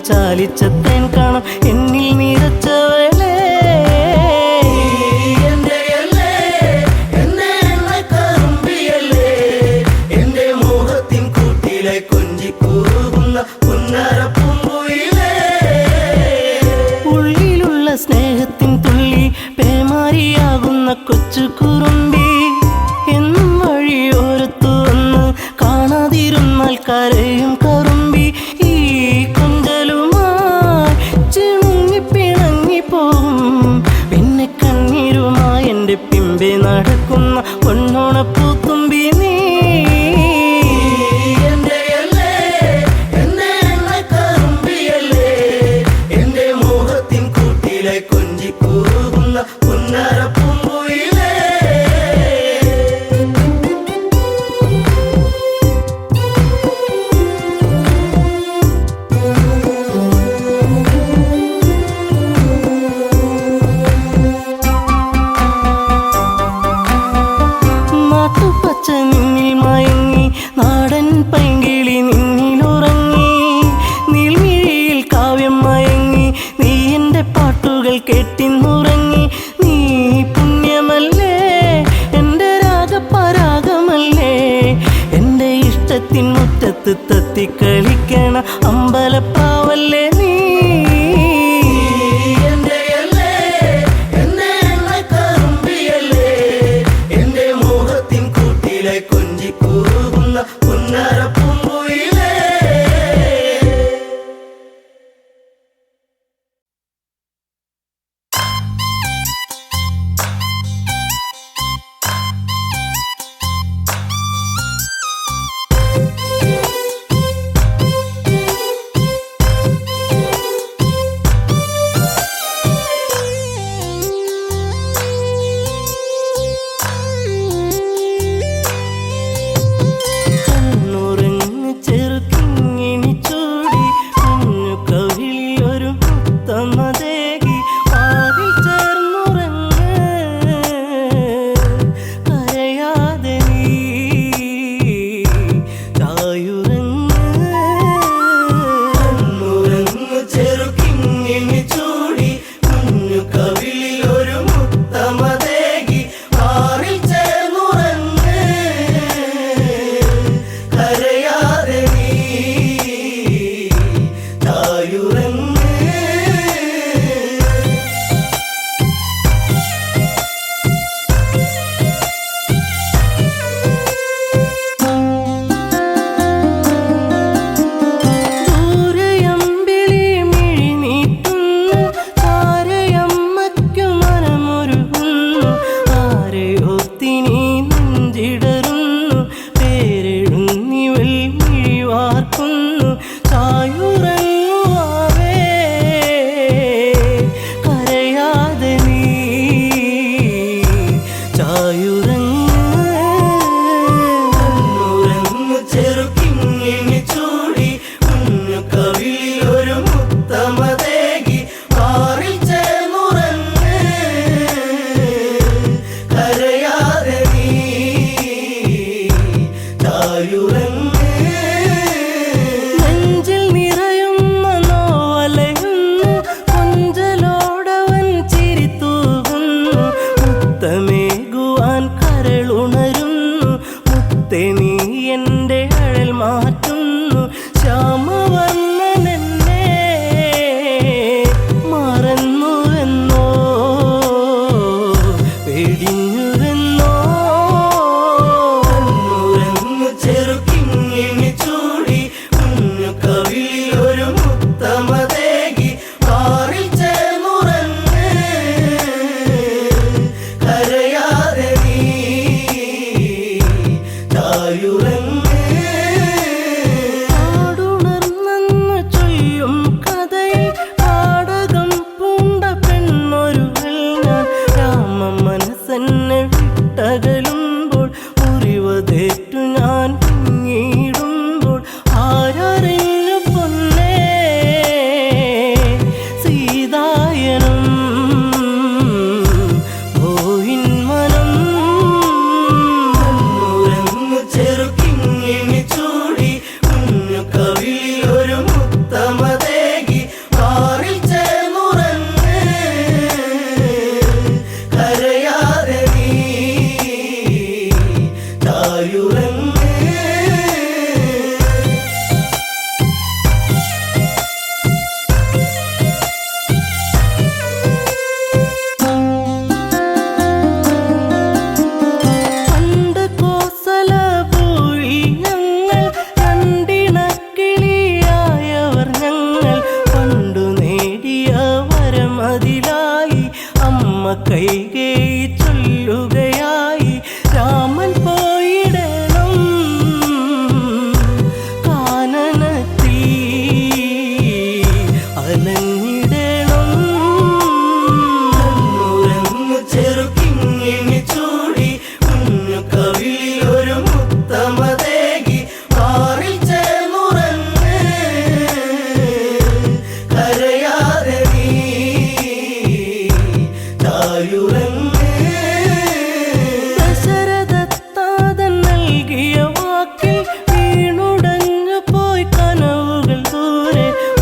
ചാലിച്ചത്തേൻ കാണാം എന്നിൽ നിറച്ചവളെ എന്റെ മോഹത്തിൻ കൂട്ടിലെ കൊഞ്ചിക്കൂകുന്ന പുന്നരപ്പൂങ്കുയിലേ ഉള്ളിലുള്ള സ്നേഹത്തിൻ തുള്ളി പേമാരിയാകുന്ന കൊച്ചു കുറുമ്പി എന്നും വഴിയോരത്തു വന്ന് കാണാതിരുന്നാൽ കരയും കറുമ്പി ഈ പിന്നെ കണ്ണീരുമായി എൻ്റെ പിമ്പെ നടക്കുന്ന പൊന്നോണപ്പൂത്തുമ്പി നീ എന്റെ മോഹത്തിൻ കൂട്ടിലെ കൊഞ്ചിക്കൂകുന്ന പുന്നരപ്പൂങ്കുയിലേ ആട്ടിക്കളിക്കണ അമ്പലപ്പാവല്ലേ നീ. എന്റെ മോഹത്തിൻ കൂട്ടിലെ കൊഞ്ചിക്കൂകുന്ന പുന്നാരപ്പൂങ്കുയിലേ.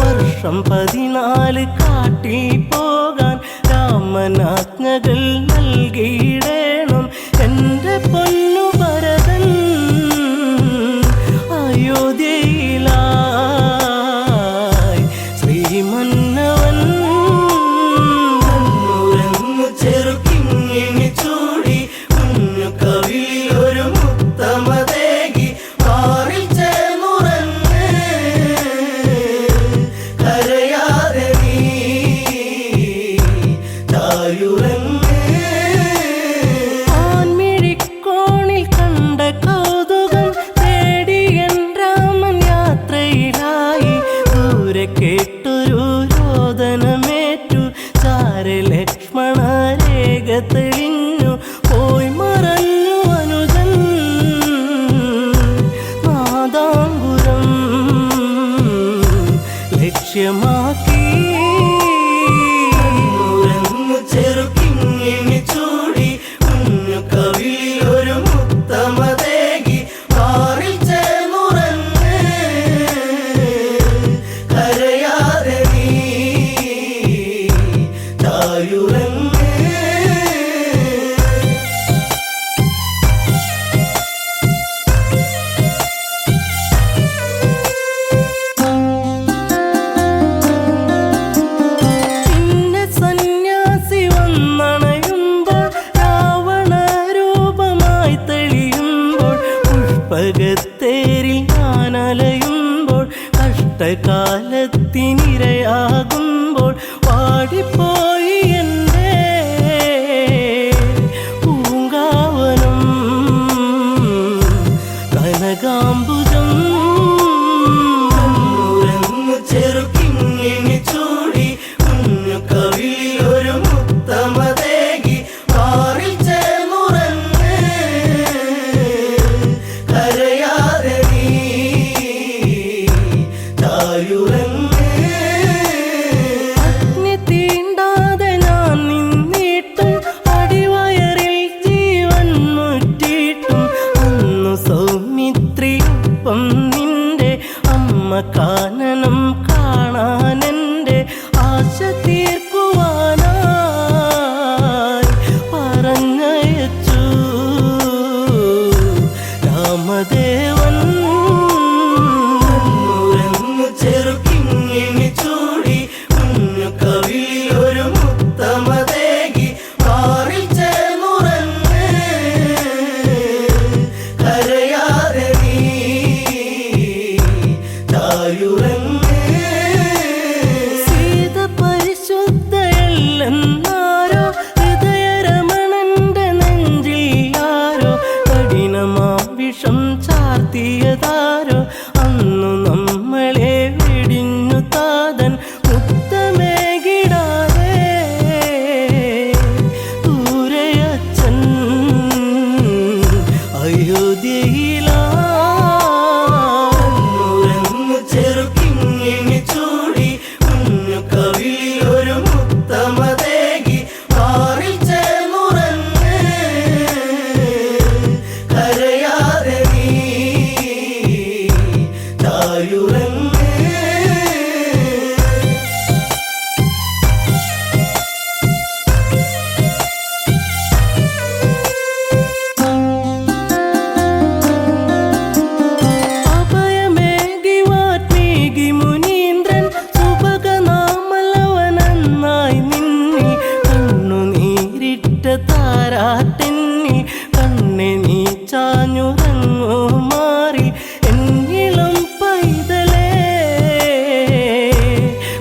വർഷം 14 കാട്ടിൽ പോകാൻ രാമനാജ്ഞകൾ നൽകിയിടേണം എൻ്റെ പൊന്നു ഭരതൻ അയോധ്യയിലാ ചോര കേട്ടൊരു രോദനമേറ്റു ചാരെ ലക്ഷ്മണ രേഖ തെളിഞ്ഞു പോയി മറഞ്ഞു അനുജൻ നാദാംബുരം ലക്ഷ്യമാക്കി ചെറുക്കിങ്ങിനി ചൂടി കുഞ്ഞു കവിളിൽ ഒരു മുത്തമതേകി മാറിൽ ചേർന്നുറങ്ങ് കരയാതെ നീ തായുറങ്ങ് പകത്തേരിൽ ഞാനലയുമ്പോൾ കഷ്ടകാലത്തിനിരയാകുമ്പോൾ പാടിപ്പോയി എൻ്റെ പൂങ്കാവനം കനകാംബുജം ചെറുക്കിങ്ങിനി ചൂടി കുഞ്ഞു കവിളിൽ ഒരു മുത്തമതേകി മാറിൽ ചേർന്നുറങ്ങ് കരയാതെ നീ തായുറങ്ങ് അഗ്നി തീണ്ടാതെ ഞാൻ നിന്നിട്ടും അടിവയറിൽ ജീവൻ മുറ്റിയിട്ടും അന്നു സൗമിത്രിയൊപ്പം നിന്റെ അമ്മ കാനനം കാണാനെൻ്റെ ആശ തീർക്കുവാനായി പറഞ്ഞയച്ചു രാമദേവൻ ചെറുക്കിങ്ങിനി ചൂടി കുഞ്ഞു കവിളിൽ ഒരു മുത്തമതേകി മാറിൽ ചേർന്നുറങ്ങ് കരയാതെ നീ തായുറങ്ങ് സീത പരിശുദ്ധയല്ലെന്നാരോ ഹൃദയരമണന്റെ നെഞ്ചിൽ ആരോ കഠിനമാം വിഷം ചാർത്തിയതാരോ അന്നു നമ്മളെ വെടിഞ്ഞു താതൻ മുത്തമേകിടാതെ ദൂരയച്ചൻ അയോധ്യയിലാ ചെറുക്കിങ്ങിനി ചൂടി കുഞ്ഞു കവിളിൽ ഒരു മുത്തമതേകി മാറിൽ ചേർന്നുറങ്ങ് കരയാതെ നീ തായുറങ്ങ് അഭയമേകി വാത്മീകി മുനീന്ദ്രൻ സുഭഗനാമലവനെന്നായി നിന്നി കണ്ണുനീരിട്ട താരാട്ടെന്നി കണ്ണെ നീ ചാഞ്ഞുറങ്ങു മാറി എന്നിളം പൈതലേ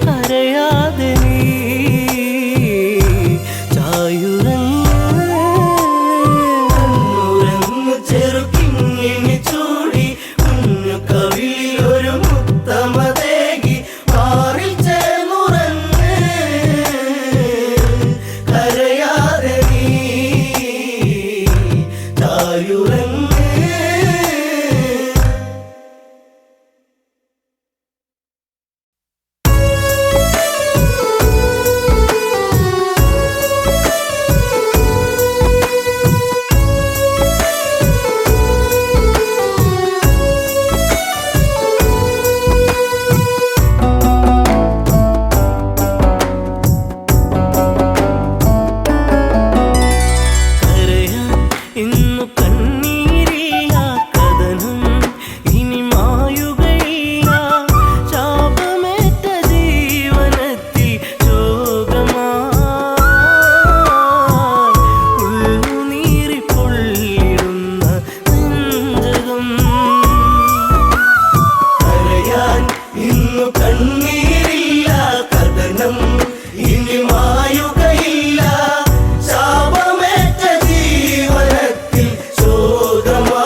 കരയാതെ നീ ചായുറങ്ങ് ചെറുക്കിങ്ങിനി ചൂടി കുഞ്ഞു കവിളിൽ ഒരു മുത്തമതേകി മാറിൽ ചേർന്നുറങ്ങ് കരയാതെ നീ തായുറങ്ങ് കരയാൻ ഇന്നു കണ്ണീരില്ല കഥനം ഇനി മായുകയില്ല ശാപമേറ്റ ജീവനത്തിൽ ശോകമായി ഉള്ളുനീറി പൊള്ളിടുന്ന നെഞ്ചകം കരയാൻ ഇന്നു കണ്ണീരില്ല കഥനം ഇനി മായുകയില്ല ശാപമേറ്റ ജീവനത്തിൽ ശോകമായി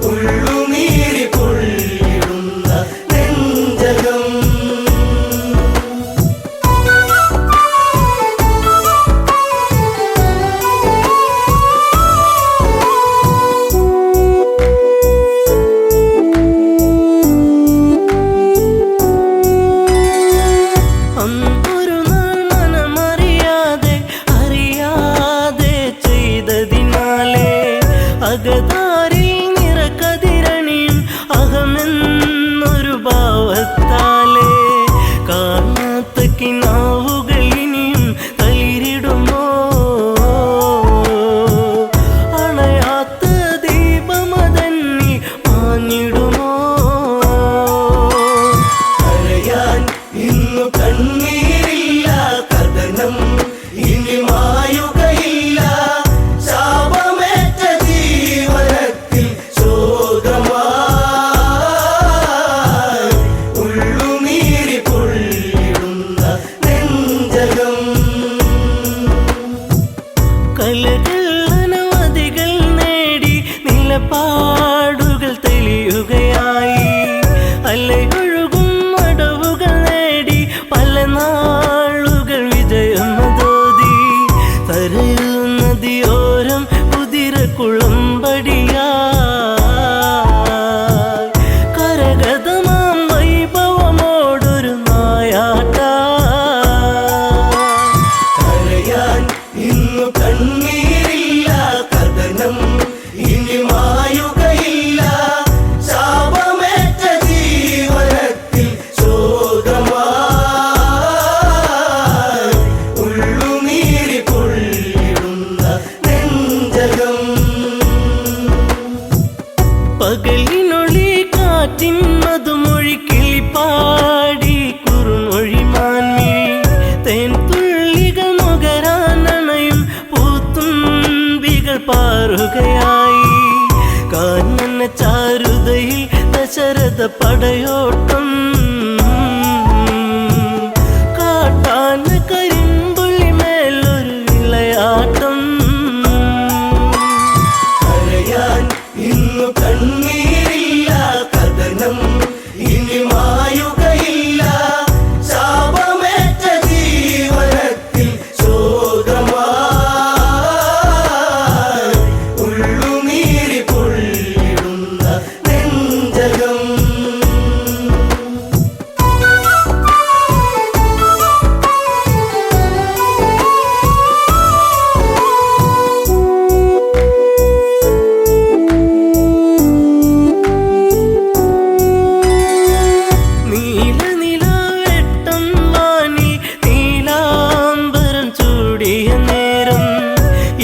ഉള്ളുനീരി പൊള്ളിടുന്ന ദശരഥ പടയോട്ടം കാട്ടാന കരിമ്പുള്ളി മേലൊരു വിളയാട്ടം കരയാൻ ഇന്നു കണ്ണീരില്ല കഥനം ഇനി മായുകയില്ല ശാപമേറ്റ ജീവനത്തിൽ ശോകമായി ഉള്ളുനീരി പൊള്ളിടുന്ന നെഞ്ചകം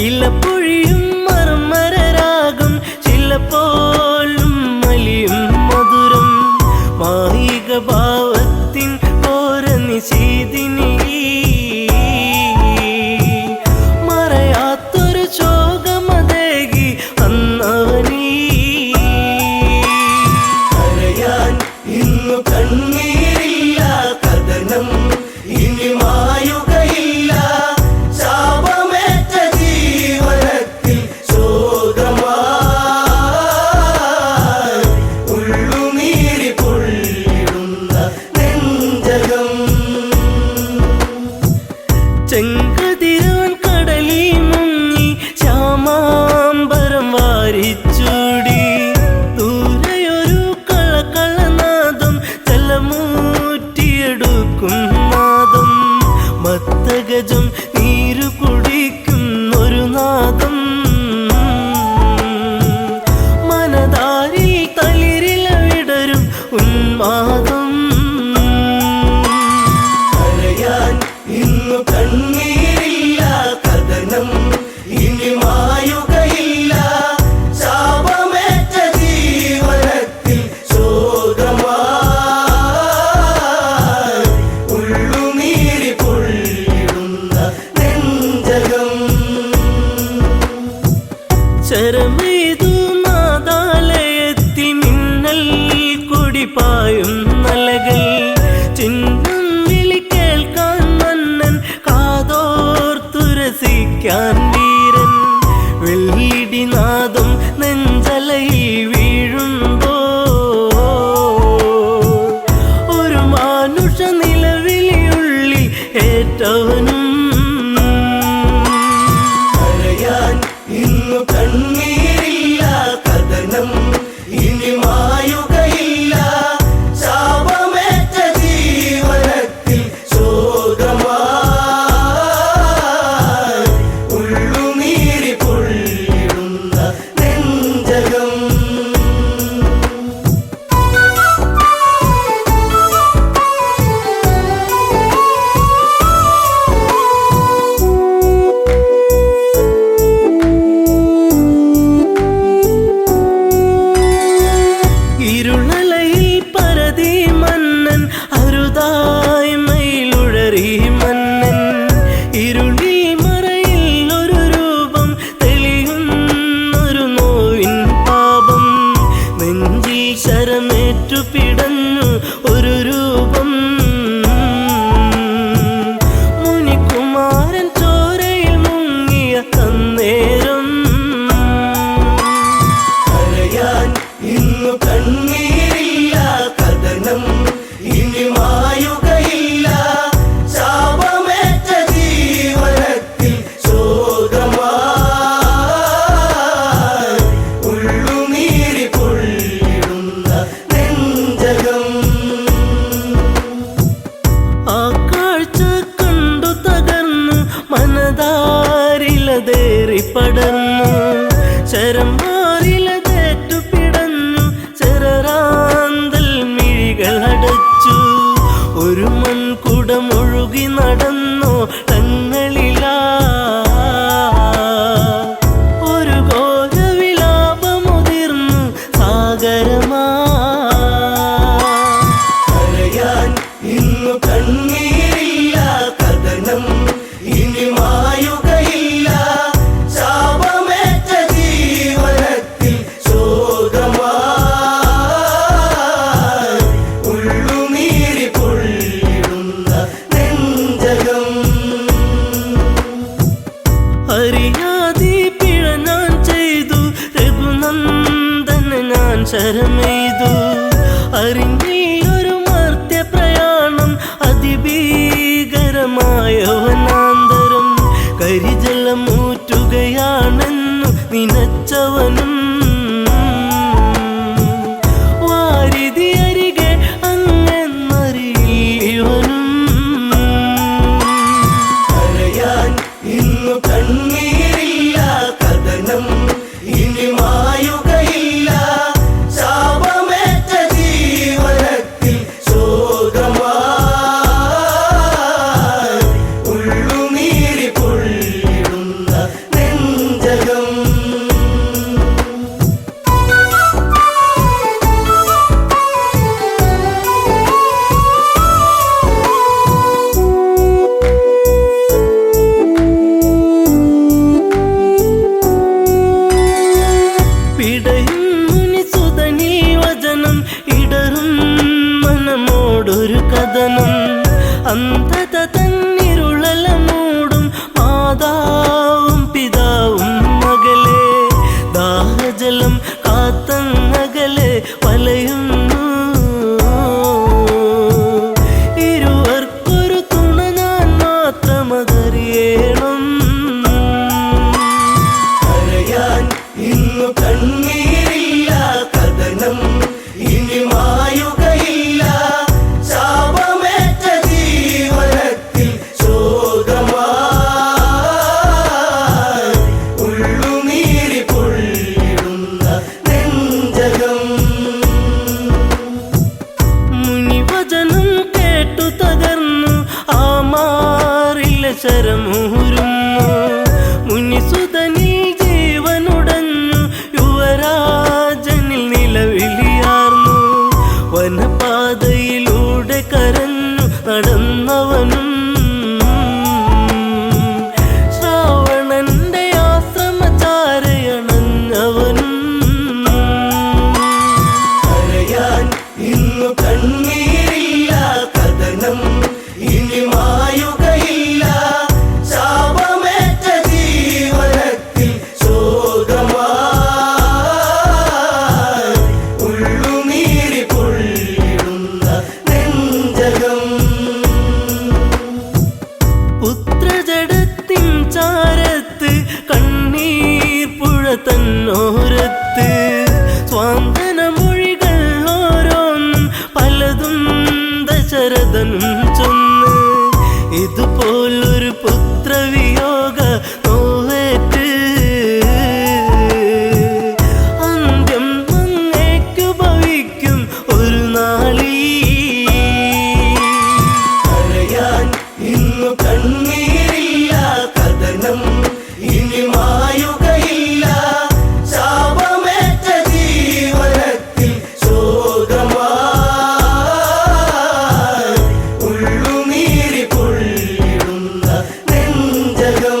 ഇലപ്പൊഴിയും മർമരരാഗം ചിലപ്പോലും മലിയും മധുരം മായിക ഭാവത്തിൻ ഓര നിശീതിനി മറയാത്തൊരു ശോകമതേകി അന്നവനീ കരയാൻ ഇന്നു കണ്ണീരില്ല കഥനം ഇനി മായുകയില്ല ചെങ്കതിരാൻ കടലി മുങ്ങി ശ്യാമാംബരം വാരിച്ചൂടി ദൂരെയൊരു കളകളനാദം ജലമൂറ്റിയെടുക്കും നാദം മത്തഗജം നീരു കുടിക്കുന്നൊരു നാദം മനതാരിൽ തളിരില വിടരും ഉന്മാദം ഇന്നു കണ്ണീരില്ല കഥനം ഇനി മായുകയില്ല ശാപമേറ്റ ജീവനത്തിൽ ശോകമായി ഉള്ളുനീരി പൊള്ളിടുന്ന നെഞ്ചകം ശരമേതു നാദാലയത്തിൽ മിന്നൽ കൊടിപായും നലകൾ ചിഹ്നം കാതോർത്തുരസിക്കാൻ വീരൻ വെള്ളിടിനാദം നെഞ്ചലയിൽ വീഴുമ്പോ ഒരു മാനുഷ നിലവിളിയുള്ളിൽ ഏറ്റവനും കരയാൻ ഇന്നു കണ്ണീരില്ല കഥനം ഇനി മായുകയില്ല ശാപമേറ്റ ജീവനത്തിൽ ശോകമായി ഇരുളലയിൽ പരതി മന്നൻ അരുതായി മയിലുഴറി മന്നൻ ഇരുളിൽ മറയിൽ ഒരു രൂപം തെളിയുന്നൊരു നോവിൻ പാപം നെഞ്ചിൽ ശരമേറ്റു പിടഞ്ഞു ഒരു രൂപം മുനികുമാരൻ ചോരയിൽ മുങ്ങിയ അന്നേരം കരയാൻ ഇന്നു കണ്ണീരില്ല കഥനം ഇനി മായുകയില്ല ശാപമേറ്റ ജീവനത്തിൽ ശോകമായി ഉള്ളുനീരി പൊള്ളിടുന്ന നെഞ്ചകം ആ കാഴ്ച കണ്ടു തകർന്നു മനതാരിലതേറി പടർന്നു ശരം മാറിലതേറ്റു പിടഞ്ഞു ചെറാന്തൽ മിഴികൾ വദനം അന്ധത തന്നിരുളല മൂടും മാതാവും പിതാവും മകളെ ദാഹജലം കാത്തങ്ങകലെ വലയുന്നു ഇരുവർക്കൊരു തുണ ഞാൻ മാത്രമതറിയണം കരയാൻ ഇന്നു കണ്ണീരില്ല കഥനം ഇനി മായുകയില്ല ശാപമേറ്റ ജീവനത്തിൽ ശോകമായി ഉള്ളുനീരി പൊള്ളിടുന്ന നെഞ്ചകം മുനിവചനം കേട്ടു തകർന്നു ആ മാറില്ല ശരമൂരുന്നു മുനിസുതനിൽ ജീവനുടഞ്ഞു യുവരാജനിൽ നിലവിളിയാർന്നു വനപാതയിലൂടെ കരഞ്ഞു നടന്നവനും ശ്രാവണന്റെ ആശ്രമചാരയണഞ്ഞവനും കരയാൻ ഇന്നു കണ്ണീരില്ല കഥനം ഇനി മായുകയില്ല ശാപമേറ്റ ജീവനത്തിൽ ശോകമായി ഉള്ളുനീരി പൊള്ളിടുന്ന നെഞ്ചകം പുത്രജടത്തിൻ ചാരത്ത് കണ്ണീർ പുഴ തന്നോരത്ത് സ്വാന്തന മൊഴികൾ ഓരോന്നും പലതും ദശരഥനും ചൊന്ന് ഇതുപോലൊരു പുത്രവിയോഗ നോവേറ്റ് അന്ത്യം അങ്ങേക്കു ഭവിക്കും ഒരു നാളീ കരയാൻ ഇന്നു കണ്ണീരില്ല കഥനം ഇനി മായുകയില്ല ശാപമേറ്റ ജീവനത്തിൽ ശോകമായി ഉള്ളുനീരി പൊള്ളിടുന്ന നെഞ്ചകം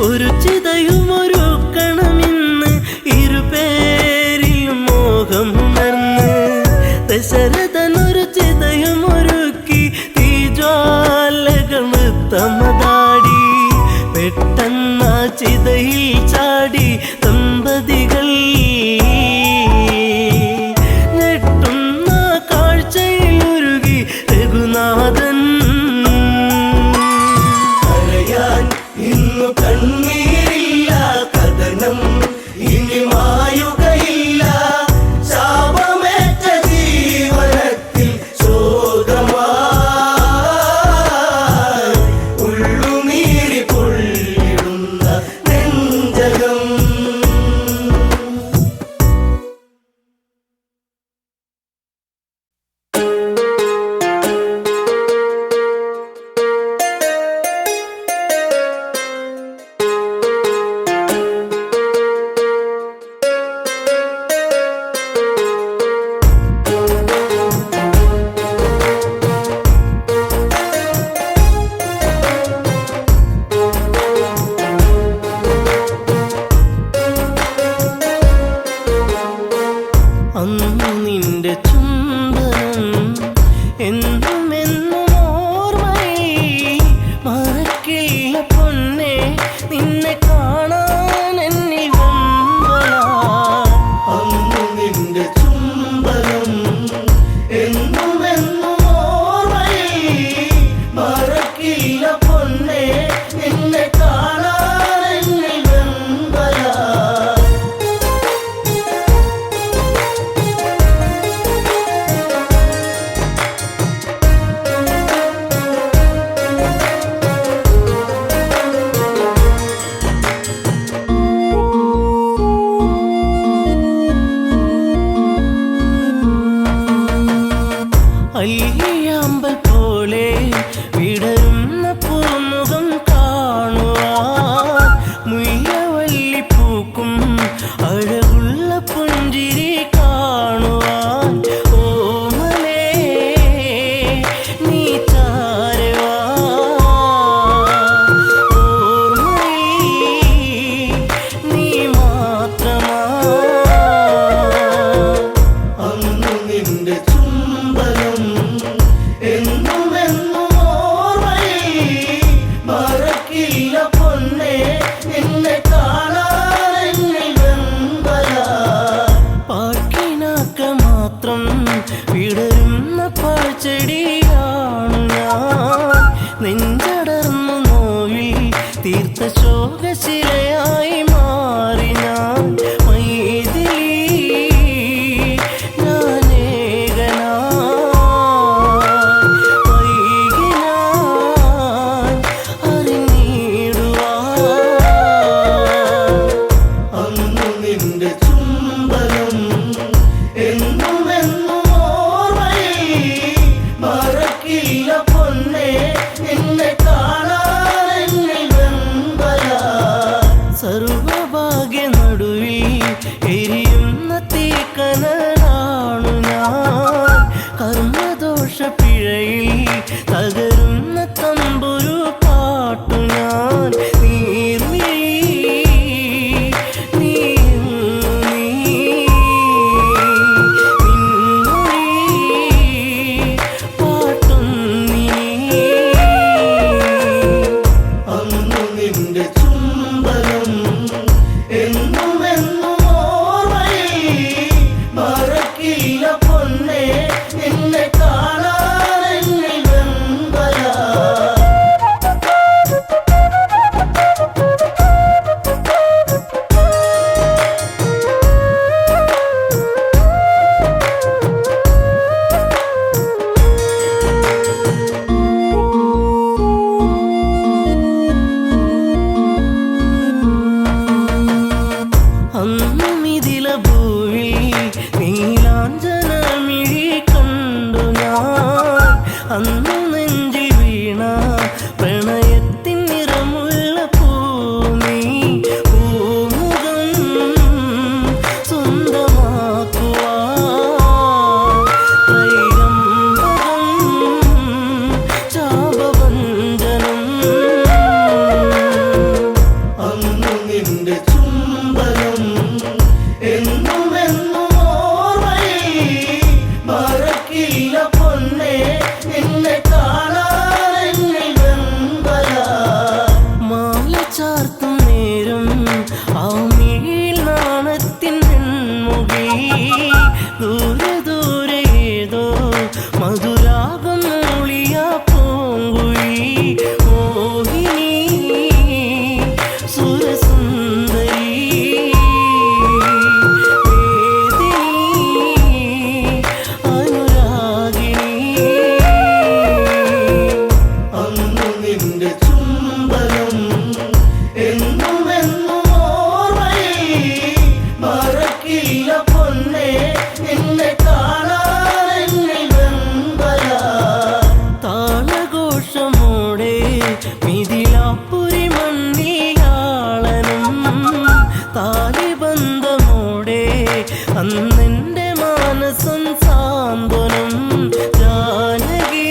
ഒരു ചിതയുമൊരുക്കണമെന്ന് ഇരുപേരിലും മോഹമുണർന്ന് ദശരഥനൊരു ചിതയുമൊരുക്കി തീജ്വാലകൾ തമതാടി പെട്ടെന്ന ചിതയിൽ ചാടി ദമ്പതികൾ ഞെട്ടുന്ന കാഴ്ചയിലുരുകി രഘുനാഥൻ കരയാൻ ഇന്നു കണ്ണീരില്ല കഥനം ഇനി മായുകയില്ല ശാപമേറ്റ ജീവനത്തിൽ ശോകമായി ഉള്ളുനീരി പൊള്ളിടുന്ന നെഞ്ചകം അന്നു നിന്റെ ചുംബനം എന്നും എന്നും ഓർമ്മയിൽ മറക്കില്ല പൊന്നെ നിന്നെ കാണാൻ എന്നിൽ വെമ്പലാ അന്നു നിന്റെ ചുംബനം എന്നും എന്നും ഓർമ്മയിൽ മറക്കില്ല പൊന്നെ നിന്നെ കാണാൻ എന്നിൽ വെമ്പലാ അല്ലിയാമ്പൽ പോലെ വിടരുന്ന പൂമുഖം കാണുവാൻ മുയ്യവല്ലിപ്പൂക്കും അഴകുള്ള പുഞ്ചിരി കാണുവാൻ ഓമലേ മറക്കില്ല പൊന്നേ നിന്നെ കാണാൻ വെമ്പല. അന്നുമിതില ഭൂവിൽ നീലാഞ്ജനമിഴി കണ്ടു ഞാൻ. അന്നു നെഞ്ചിൽ വീണ പ്രണയത്തിൻ നിറമുള്ള പൂമീ പൂമുഖം സ്വന്തമാക്കുവാൻ ത്രൈകമ്പകം ചാപവഞ്ചനം. അന്നു നിന്റെ ചുംബനം എന്നുമെന്നും ഓർമ്മയിൽ മറക്കില്ല പൊന്നേ നിന്നെ കാണാൻ വെമ്പല. മാല ചാർത്തും നേരം ആ മിഴിയിൽ നാണത്തിൻ വെൺമുഖി ദൂരെ ദൂരെ ഏതോ മധുരാഗം മൂളിയ പൂങ്കുഴി മോഹിനി സുരസുന്ദരി നിന്റെ ചുംബനം എന്നുമെന്നും ഓർമ്മയിൽ മറക്കില്ല പൊന്നേ നിന്നെ കാണാൻ വെമ്പല. താളഘോഷമോടെ മിഥിലാപ്പുരി മണ്ണിയാളനും താലിബന്ധമോടെ അന്നെന്റെ മാനസം സാന്ത്വനം. ജാനകി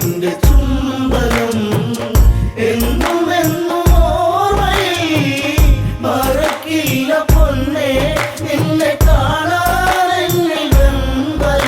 നിന്റെ ചുംബനം എന്നുമെന്നും ഓർമ്മയിൽ മറക്കില്ല പൊന്നേ നിന്നെ കാണാൻ വെമ്പല.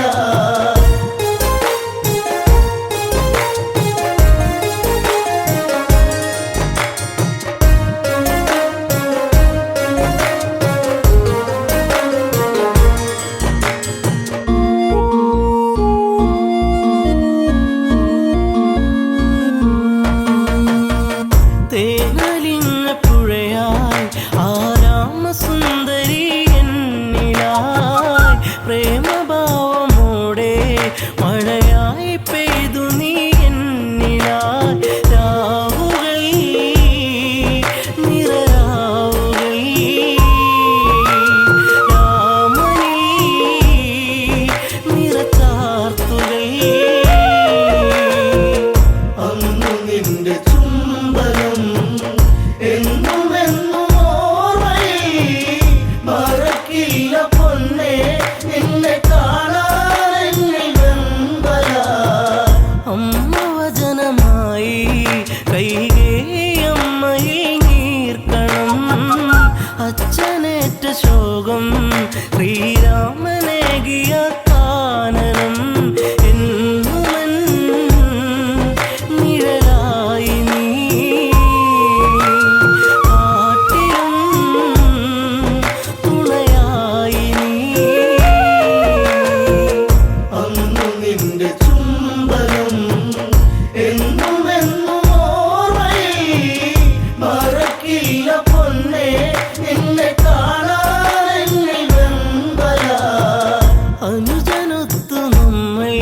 തേനലിഞ്ഞ പുഴയായി ആരാമസുന്ദരി എന്നിലായി പ്രേമഭാവമോടെ മഴയായി പെയ്തു നീ എന്നിലായി. രാവുകൾ നിറരാവുകൾ രാമനീ നിറച്ചാർത്തുകൾ. അന്നു നിന്റെ ചുംബനം എന്നുമെന്നും ഓർമ്മയിൽ മറക്കില്ല പൊന്നേ നിന്നെ കാണാൻ വെമ്പല. അമ്മവചനമായി കൈകേയമ്മയിൽ നീർക്കണം അച്ഛനേറ്റ ശോകം ശ്രീരാമനേകിയ കാനനം. എന്നുമൻ നിഴലായി നീ കാട്ടിലും തുണയായി നീ. അന്നു നിന്റെ ചുംബനം എന്നുമെന്നും ഓർമ്മയിൽ മറക്കില്ല പൊന്നേ നിന്നെ കാണാൻ വെമ്പല. അനുജനൊത്തു നമ്മൾ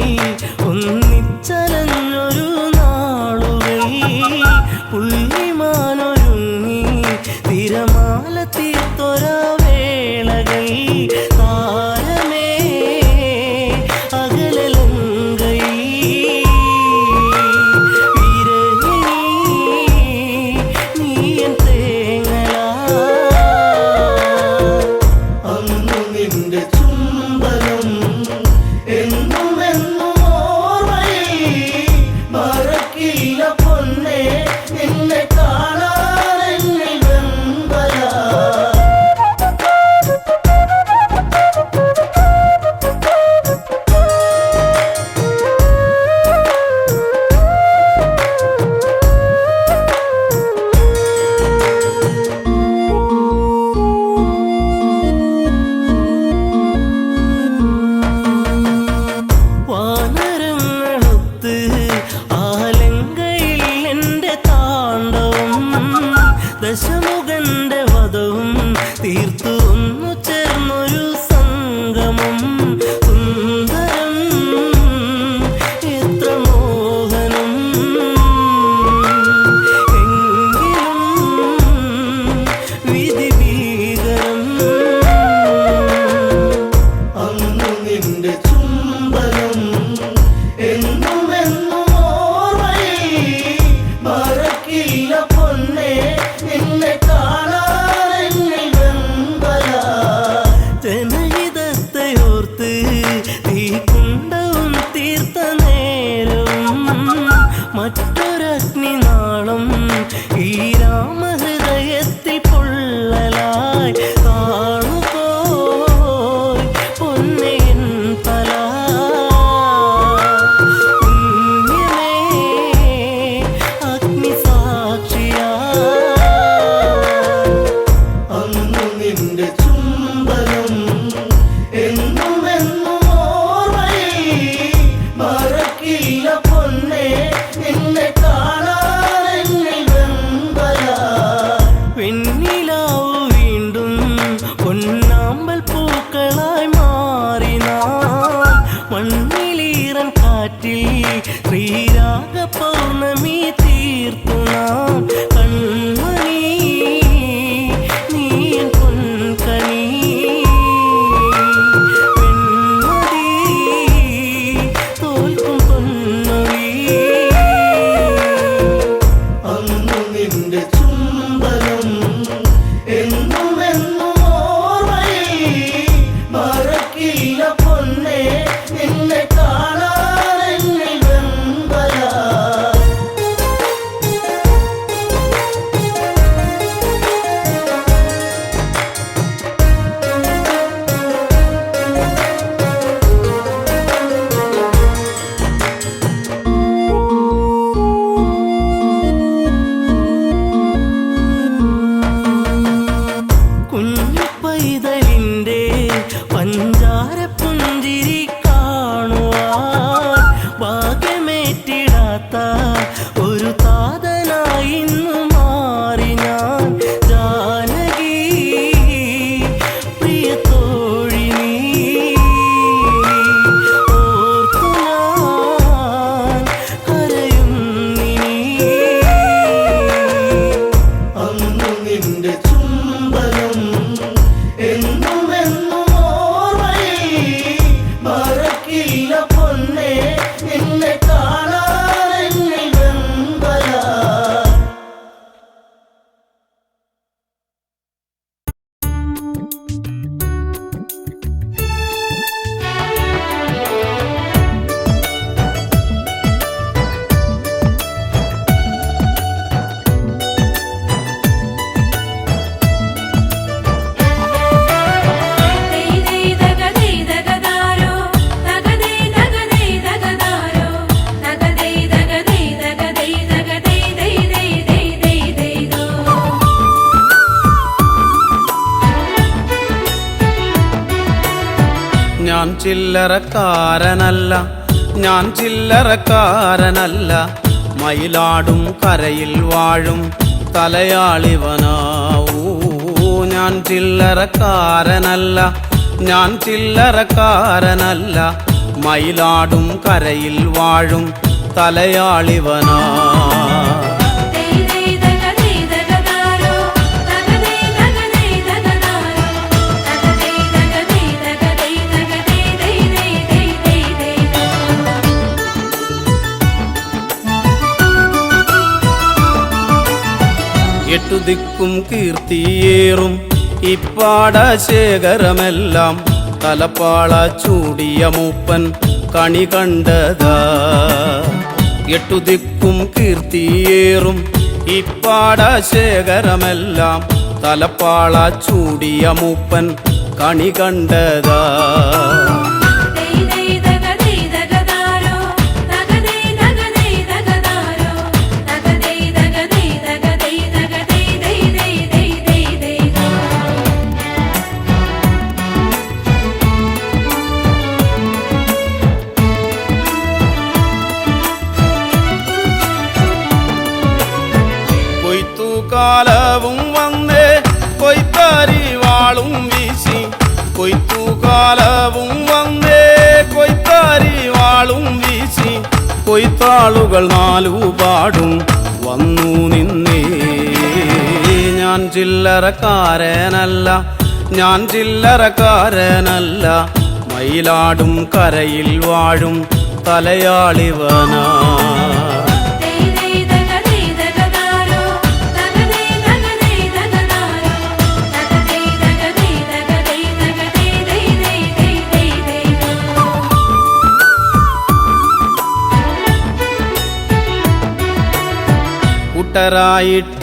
ഒന്നിച്ചലഞ്ഞൊരു നാളുകൾ പുള്ളിമാനൊരുങ്ങി തിരമാല തീർത്തൊര വേളകൾ. താരമേ അകലലങ്കയിൽ കാറ്റിൽ ശ്രീരാഗ പൗർണമി തീർത്തു നാം കൺമണി നീ പൊൻകണി പെൺമതി തോൽക്കും പൊന്നൊഴി അന്നു നിന്റെ ചുംബനം എന്നും എന്നും ഓർമ്മയിൽ മറക്കില്ല പൊന്നേ നിന്നെ കാണാൻ എന്നിൽ വെമ്പല കുഞ്ഞു പൈതലിൻ്റെ പഞ്ചാര പുഞ്ചിരി കാണുവാൻ ഭാഗ്യമേറ്റിടാത്ത ഒരു താതനായി ഇന്നു മാറി ഞാൻ ജാനകി പ്രിയ തോഴി നീ ഓർത്തു ഞാൻ കരയുന്നിനി അന്നു നിന്റെ ചുംബനം എന്നും എന്നും ഓർമ്മയിൽ മറക്കില്ല പൊന്നേ നിന്നെ കാണാൻ എന്നിൽ വെമ്പല ഞാൻ ചില്ലറക്കാരനല്ല, ഞാൻ ചില്ലറക്കാരനല്ല, മയിലാടും കരയിൽ വാഴും തലയാളിവനാവൂ. ഞാൻ ചില്ലറക്കാരനല്ല, ഞാൻ ചില്ലറക്കാരനല്ല, മയിലാടും കരയിൽ വാഴും തലയാളിവനാ. എട്ടു ദിക്കും കീർത്തിയേറും ഇപ്പാടശേഖരമെല്ലാം തലപ്പാള ചൂടിയ മൂപ്പൻ കണി കണ്ടതാ. എട്ടു ദിക്കും കീർത്തിയേറും ഇപ്പാടശേഖരമെല്ലാം തലപ്പാള ചൂടിയ മൂപ്പൻ കണി കണ്ടതാ. കൊയ്ത്തുകാലവും വന്നേ കൊയ്ത്താരി വാളും വീശി, കൊയ്ത്തുകാലവും വന്നേ കൊയ്ത്താരി വാളും വീശി, കൊയ്ത്താളുകൾ നാലുപാടും വന്നു നിന്നേ. ഞാൻ ചില്ലറക്കാരനല്ല, ഞാൻ ചില്ലറക്കാരനല്ല, മയിലാടും കരയിൽ വാഴും തലയാളിവനാ.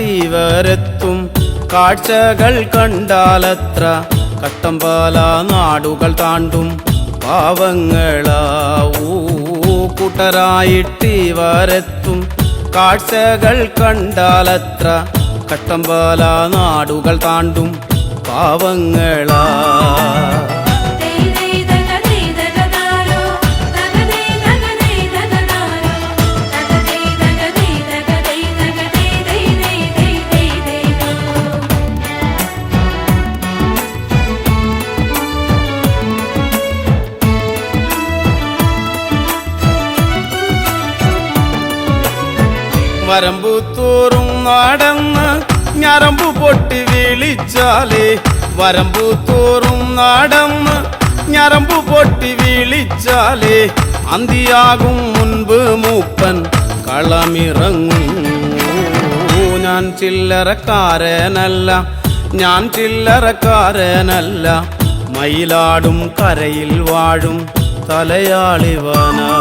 കൂട്ടരായിട്ടിവരെത്തും കാഴ്ചകൾ കണ്ടാലത്ര, കട്ടമ്പാല നാടുകൾ താണ്ടും പാവങ്ങളാവൂ. കൂട്ടരായിട്ടിവരെത്തും കാഴ്ചകൾ കണ്ടാലത്ര, കട്ടമ്പാല നാടുകൾ താണ്ടും പാവങ്ങളാ. വരമ്പൂത്തോറും നടന്ന് ഞരമ്പു പൊട്ടി വിളിച്ചാലേ വരമ്പൂത്തോറും നടന്ന് ഞരമ്പു പൊട്ടി വിളിച്ചാലേ അന്തിയാകും മുൻപ് മൂപ്പൻ കളമിറങ്ങും. ഞാൻ ചില്ലറക്കാരനല്ല, ഞാൻ ചില്ലറക്കാരനല്ല, മയിലാടും കരയിൽ വാഴും തലയാളിവനാ.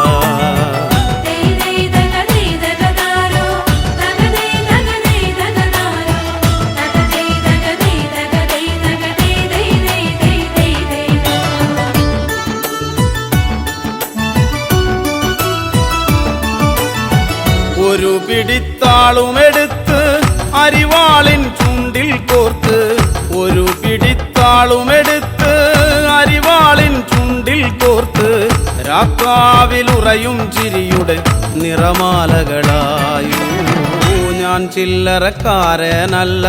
ഒരു പിടിത്താളുമെടുത്ത് അരിവാളിൻ ചുണ്ടിൽ കോർത്ത്, ഒരു പിടിത്താളുമെടുത്ത് അരിവാളിൻ ചുണ്ടിൽ കോർത്ത്, രാക്കാവിലുറയും ചിരിയുടെ നിറമാലകളായു. ഞാൻ ചില്ലറക്കാരനല്ല,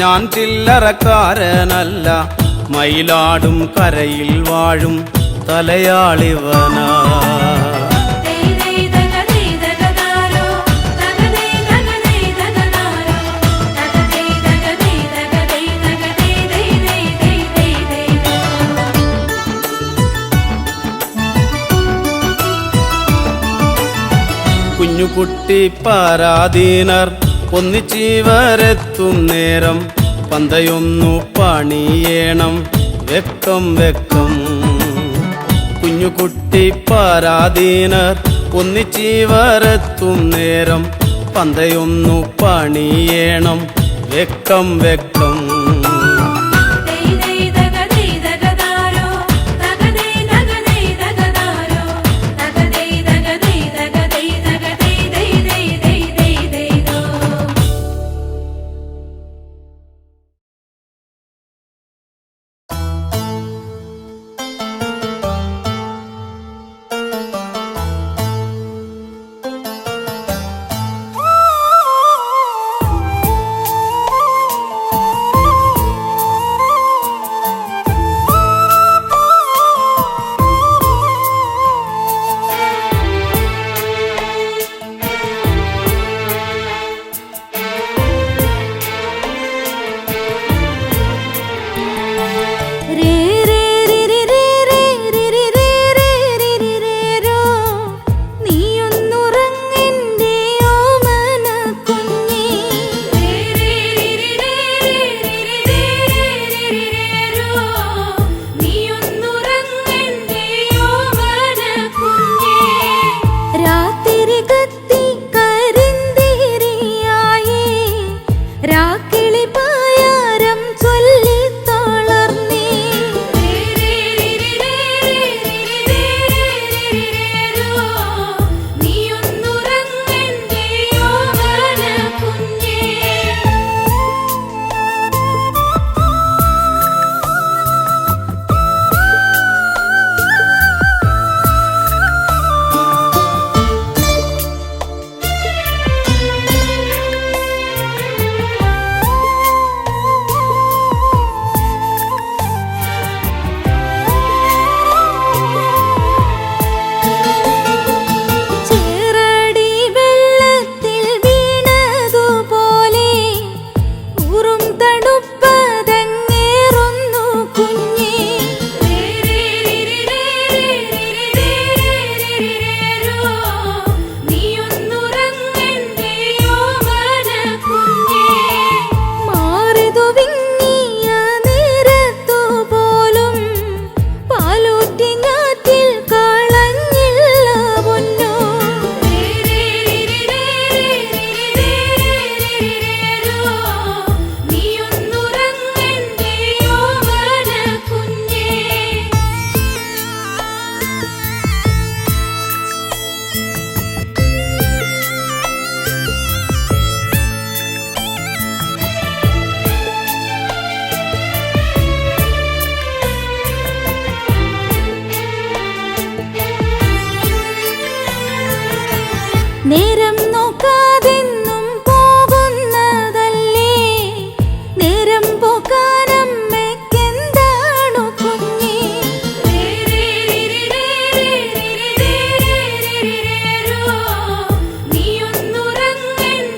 ഞാൻ ചില്ലറക്കാരനല്ല, മയിലാടും കരയിൽ വാഴും തലയാളിവനാ. കുഞ്ഞുകുട്ടി പരാധീനർ ഒന്നിച്ചിവരെത്തും നേരം പന്തയൊന്നു പണിയേണം വെക്കം വെക്കം. കുഞ്ഞുകുട്ടി പരാധീനർ ഒന്നിച്ചിവരെത്തും നേരം പന്തയൊന്നു പണിയേണം വെക്കം വെക്കം. നേരം നോക്കാതെന്നും പോകുന്നതല്ലേ നേരം പോക്കാനമ്മയ്ക്കെന്താണു കുഞ്ഞേ നീയൊന്നുറങ്ങെന്റെ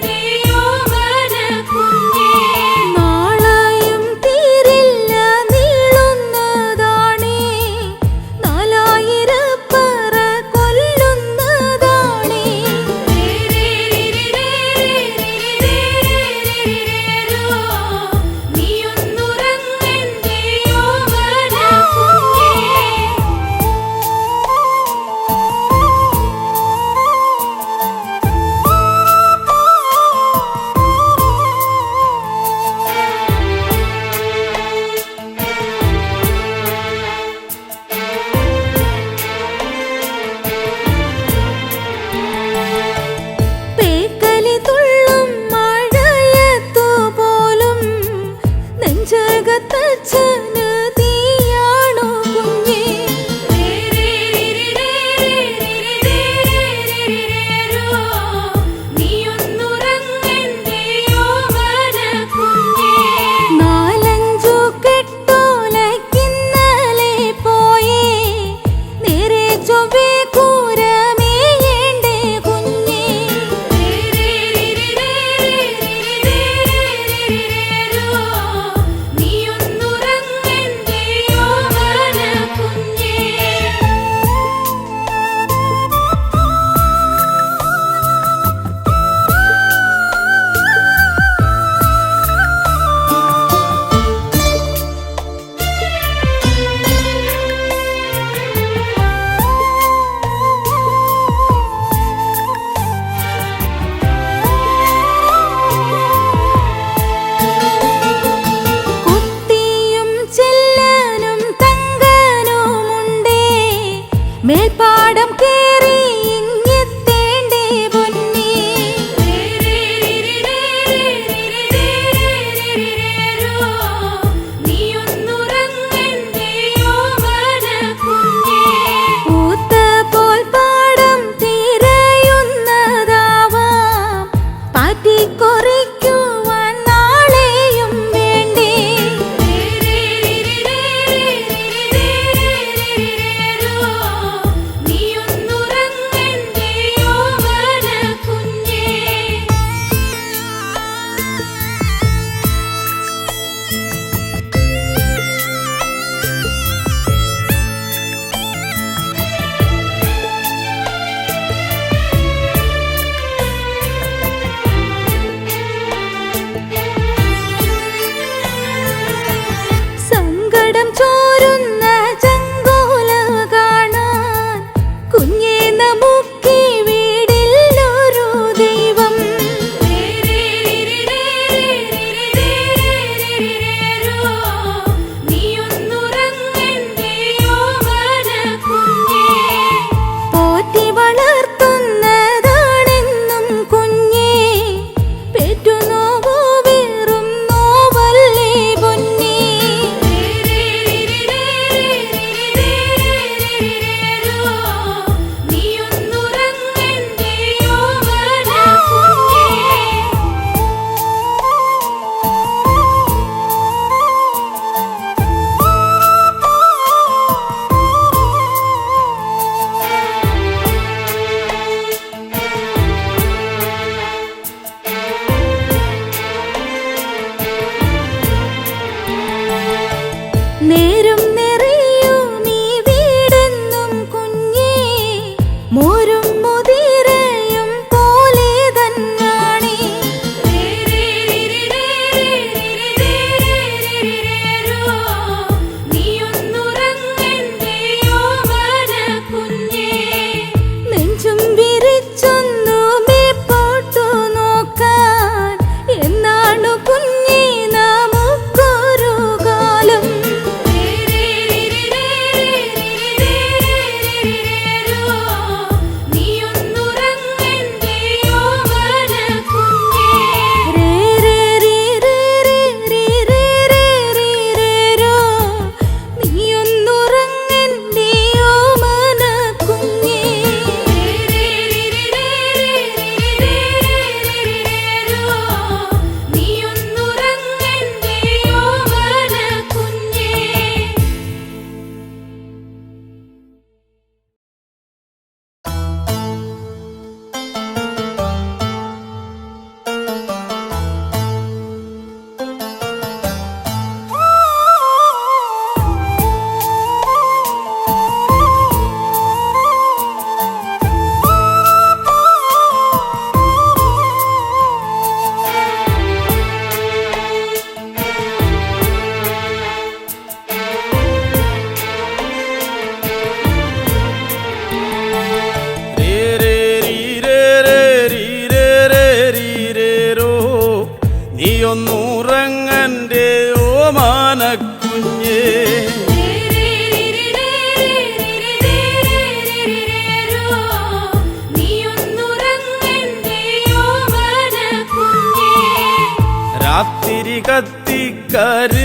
കത്തി കരിന്തിരിയായേ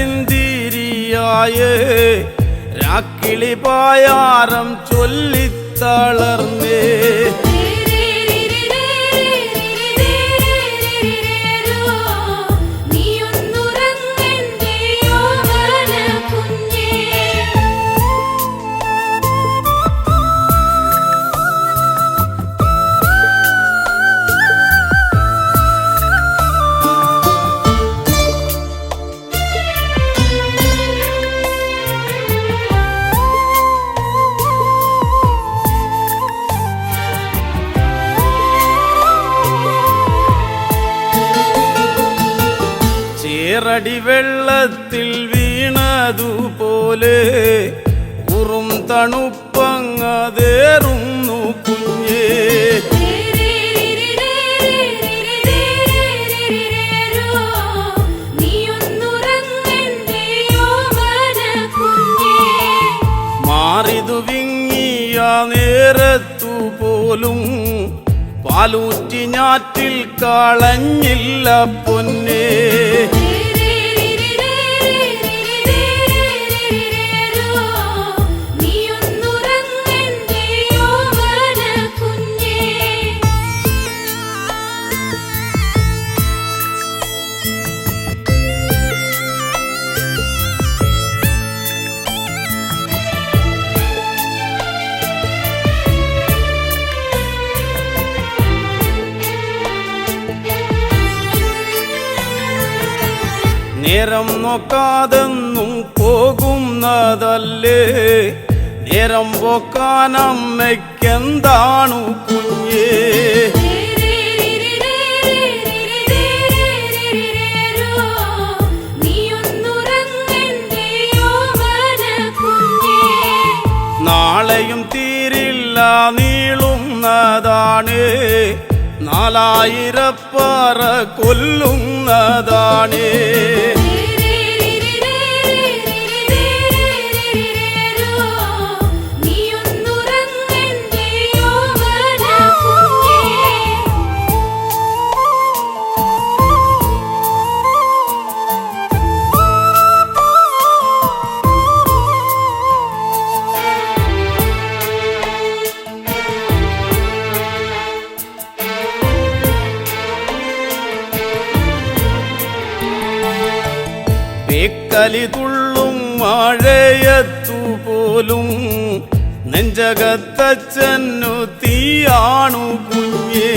രാക്കിളി പായാരം ചൊല്ലിത്തളർന്നേ ചേറടി വെള്ളത്തിൽ വീണതുപോലെ ഉറും തണുപ്പങ്ങതേറുന്നു കുഞ്ഞേ മാറിതു വിങ്ങിയ നേരത്തു പോലും പാലൂറ്റി ഞാറ്റിൽ കളഞ്ഞില്ല പൊന്നേ നേരം നോക്കാതെന്നും പോകുന്നതല്ലേ നേരം പോക്കാനമ്മയ്ക്കെന്താണു കുഞ്ഞേ നാളെയും തീരില്ല നീളുന്നതാണ് 4000 പറ കൊല്ലുന്നതാണ് കലി തുള്ളും മഴയത്തുപോലും നെഞ്ചകത്തച്ഛനു തീയാണു കുഞ്ഞേ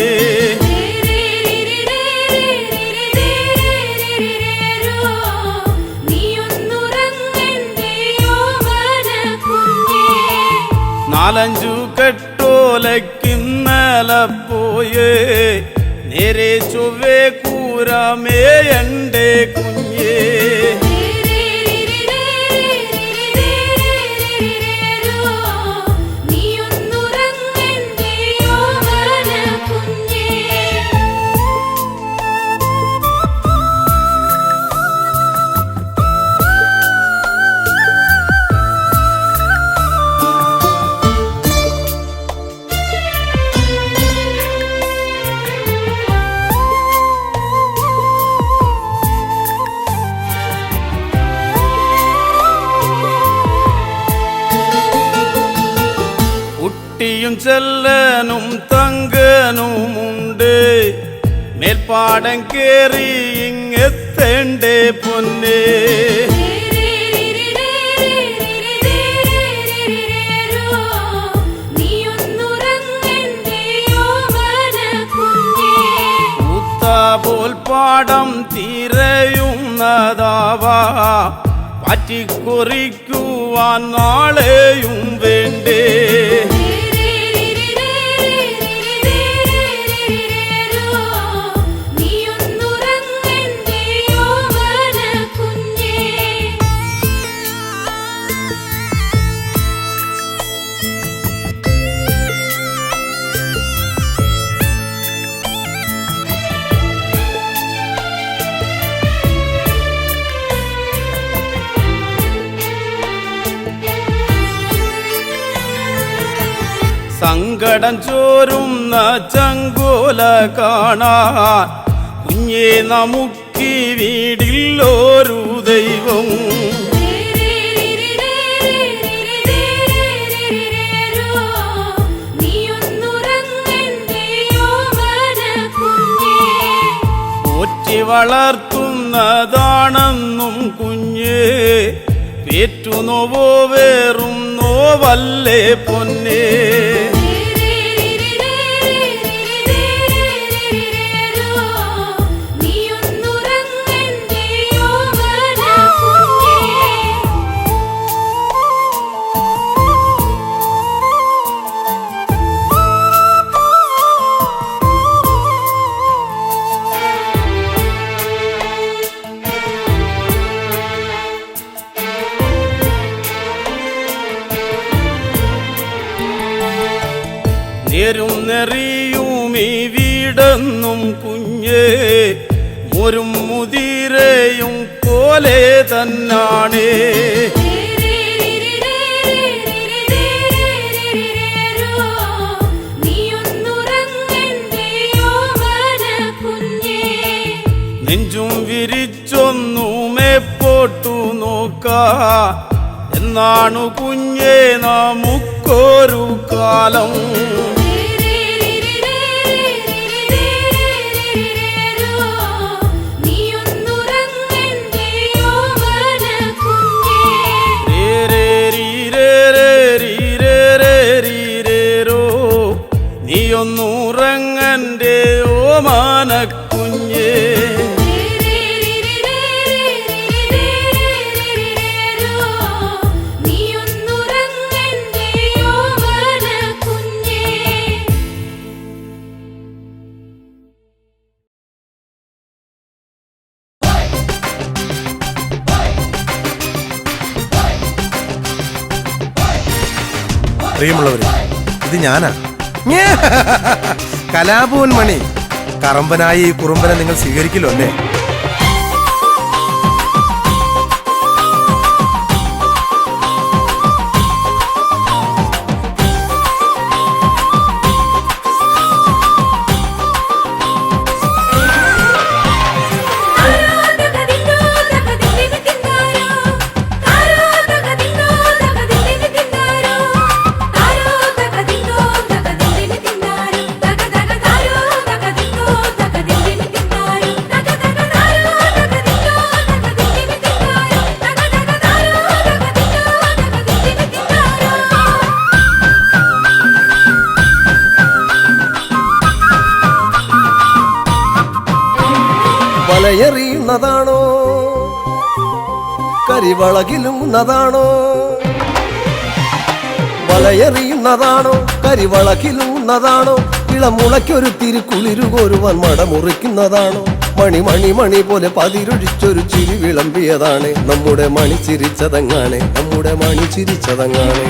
നാലഞ്ചു കെട്ടോലക്കിന്നല പോയേ നേരെ ചൊവ്വേ കൂരമേയണ്ടേ കുഞ്ഞേ കുട്ടിയും ചെല്ലനും തങ്കനുമുണ്ട് മേൽപ്പാടം കേറി ഇങ്ങെത്തേണ്ടേ പൊന്നേ പോൽ പാടം തിരയുന്നതാവാ പറ്റിക്കുറിക്കുവാൻ നാളെയും വേണ്ടേ സങ്കടം ചോരുന്ന ചങ്കോല കാണാൻ കുഞ്ഞേ നമുക്ക് നോക്കി വീടില്ലൊരു ദൈവം. പോറ്റി വളർത്തുന്നതാണെന്നും കുഞ്ഞ്, പേറ്റുനോവോ വേറും നോവല്ലേ പൊന്നേ. നേരും നെറിയും ഈ വീടെന്നും കുഞ്ഞ്, മോരും മുതിരയും പോലെ തന്നാണ്. നെഞ്ചും വിരിച്ചൊന്നുമേ പോട്ടു നോക്കാ, എന്നാണു കുഞ്ഞേ നമുക്കൊരു കാലം. നീയൊന്നുറങ്ങന്റെ ഓമാനക്കുഞ്ഞേ. പ്രിയമുള്ളവരെ, ഇത് ഞാനാ, കലാഭവൻ മണി. കറമ്പനായി ഈ കുറുമ്പനെ നിങ്ങൾ സ്വീകരിക്കില്ലോ അല്ലേ? വലയെറിയുന്നതാണോ കരിവളകിലുന്നതാണോ? വലയെറിയുന്നതാണോ കരിവളകിലുന്നതാണോ? ഇളമുളയ്ക്കൊരു തിരുക്കുളിരുകോരുവാൻ മടമുറിക്കുന്നതാണോ? മണി മണി മണി പോലെ പതിരൊഴിച്ചൊരു ചിരി വിളമ്പിയതാണ്. നമ്മുടെ മണി ചിരിച്ചതങ്ങാണ്, നമ്മുടെ മണി ചിരിച്ചതങ്ങാണ്.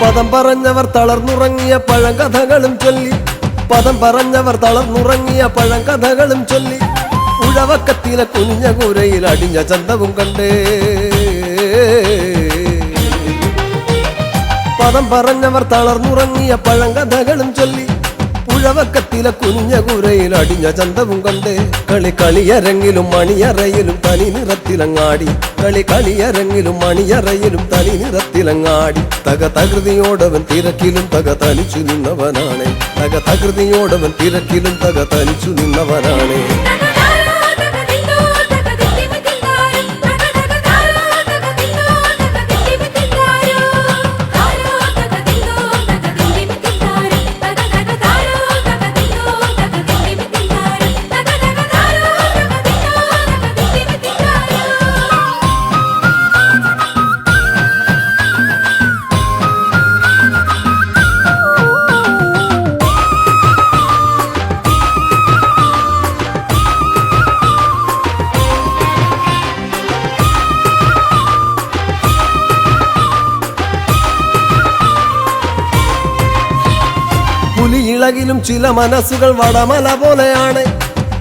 പദം പറഞ്ഞവർ തളർന്നുറങ്ങിയ പഴങ്കഥകളും ചൊല്ലി, പദം പറഞ്ഞവർ തളർന്നുറങ്ങിയ പഴങ്കഥകളും ചൊല്ലി, ഉഴവക്കത്തിലെ കുഞ്ഞ കൂരയിൽ അടിഞ്ഞ ചന്തവും കണ്ടേ. പദം പറഞ്ഞവർ തളർന്നുറങ്ങിയ പഴങ്കഥകളും ചൊല്ലി, ഉഴവക്കത്തിലെ കുഞ്ഞ കൂരയിൽ അടിഞ്ഞ ചന്തവും കണ്ടേ. കളി കളിയരങ്ങിലും മണിയറയിലും തനി നിറത്തിലങ്ങാടി, കളി കളിയരങ്ങിലും മണിയറയിലും തനി നിറത്തിലങ്ങാടി. തക തകൃതിയോടവൻ തിരക്കിലും തക തനിച്ചു നിന്നവനാണ്, തക തകൃതിയോടവൻ തിരക്കിലും തക തനിച്ചു നിന്നവനാണ്. പുലിയിളകിലും ചില മനസ്സുകൾ വടമല പോലെയാണ്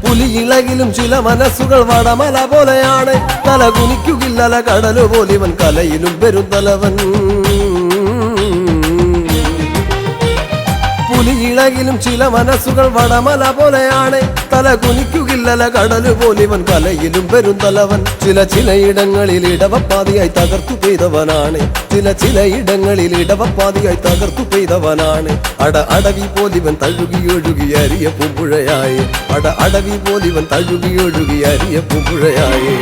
പുലിയിളകിലും ചില മനസ്സുകൾ വടമല പോലെയാണ് തല കുനിക്കുകില്ലല കടലു പോലിവൻ കലയിലും പെരുന്തലവൻ പുലിയിളകിലും ചില മനസ്സുകൾ വടമല പോലെയാണ് തല കുനിക്കുകില്ലല കടലു പോലിവൻ കലയിലും പെരുന്തലവൻ ചിലയിടങ്ങളിൽ ഇടവപ്പാതിയായി തകർത്തു പെയ്തവനാണ് ചിലയിടങ്ങളിൽ ഇടവപ്പാതിയായി തകർത്തു പെയ്തവനാണ് അടവി പോലിവൻ തഴുകിയൊഴുകി അരിയ പൂമ്പുഴയായി അടവി പോലിവൻ തഴുകിയൊഴുകി അരിയ പൂമ്പുഴയായി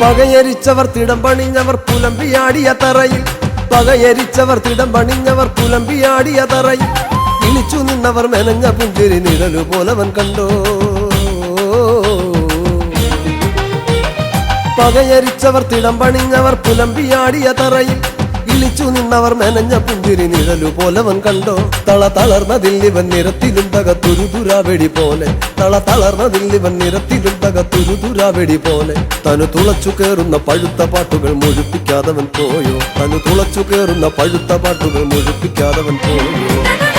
പകയരിച്ചവർ തിടം പണിഞ്ഞവർ പുലമ്പിയാടിയ തറയിൽ പകയരിച്ചവർ തിടം പണിഞ്ഞവർ പുലമ്പിയാടിയ തറയിൽ ഇളിച്ചു നിന്നവർ മെനഞ്ഞ പുഞ്ചിരി നിഴലു പോലവൻ കണ്ടോ പകയരിച്ചവർ തിടം പണിഞ്ഞവർ പുലമ്പിയാടിയ തറയിൽ ഇളിച്ചു നിന്നവർ മെനഞ്ഞ പുഞ്ചിരി നിഴലു പോലവൻ കണ്ടോ തളർന്നതിൽ ഇവൻ നിരത്തിലും തകത്തൊരു ദുരാവെടി പോലെ തളർന്നതിൽ ഇവൻ നിരത്തിലും തകത്തൊരു ദുരാവെടി പോലെ തനു തുളച്ചു കേറുന്ന പഴുത്ത പാട്ടുകൾ മുഴുപ്പിക്കാതവൻ പോയോ തനു തുളച്ചു കേറുന്ന പഴുത്ത പാട്ടുകൾ മുഴുപ്പിക്കാതവൻ പോയോ